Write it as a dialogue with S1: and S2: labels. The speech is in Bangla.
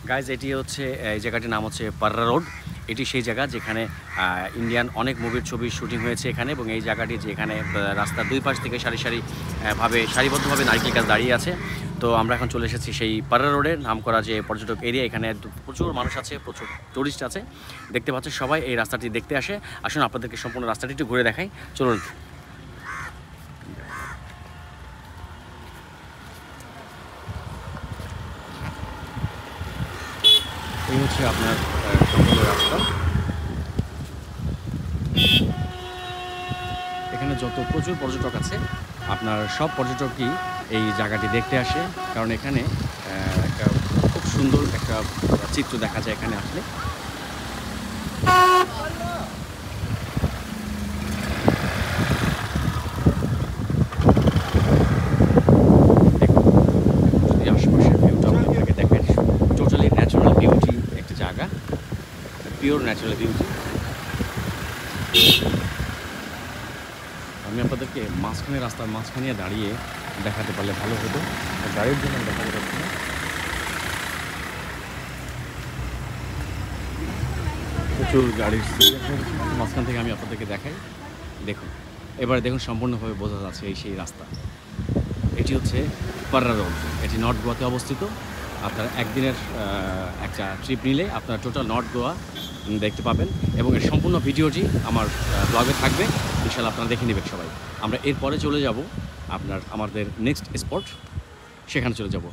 S1: গাইজ এটি হচ্ছে এই জায়গাটির নাম হচ্ছে পাররা রোড। এটি সেই জায়গা যেখানে ইন্ডিয়ান অনেক মুভির ছবির শুটিং হয়েছে এখানে, এবং এই জায়গাটি যেখানে রাস্তার দুই পাশ থেকে সারিবদ্ধভাবে নারকেল গাছ দাঁড়িয়ে আছে। তো আমরা এখন চলে এসেছি সেই পাররা রোডের নাম করা যে পর্যটক এরিয়া। এখানে প্রচুর মানুষ আছে, প্রচুর টুরিস্ট আছে, দেখতে পাচ্ছে সবাই এই রাস্তাটি দেখতে আসে। আসুন আপনাদেরকে সম্পূর্ণ রাস্তাটি একটু ঘুরে দেখাই, চলুন। এই হচ্ছে আপনার সম্পূর্ণ রাস্তা। এখানে যত প্রচুর পর্যটক আছে, আপনার সব পর্যটকই এই জায়গাটি দেখতে আসে, কারণ এখানে একটা খুব সুন্দর একটা চিত্র দেখা যায় এখানে আসলে। যদি আশেপাশের ভিউটা আমি আপনাকে দেখাই, টোটালি ন্যাচারাল বিউটি একটা জায়গা, পিওর ন্যাচারাল বিউটি। আমি আপনাদেরকে রাস্তার মাঝখানে দাঁড়িয়ে দেখাতে পারলে ভালো হতো, গাড়ির জন্য দেখাতে পারছি না। প্রচুর গাড়ির মাঝখান থেকে আমি আপনাদেরকে দেখাই, দেখুন। এবারে দেখুন সম্পূর্ণভাবে বোঝা যাচ্ছে এই সেই রাস্তা। এটি হচ্ছে পাররা রোড, এটি নর্থ গোয়াতে অবস্থিত। আপনার একদিনের একটা ট্রিপ নিলে আপনারা টোটাল নর্থ গোয়া দেখতে পাবেন, এবং এর সম্পূর্ণ ভিডিওটি আমার ব্লগে থাকবে, ইনশাআল্লাহ আপনারা দেখে নেবেন সবাই। আমরা এরপরে চলে যাব আমাদের নেক্সট স্পট, সেখানে চলে যাব।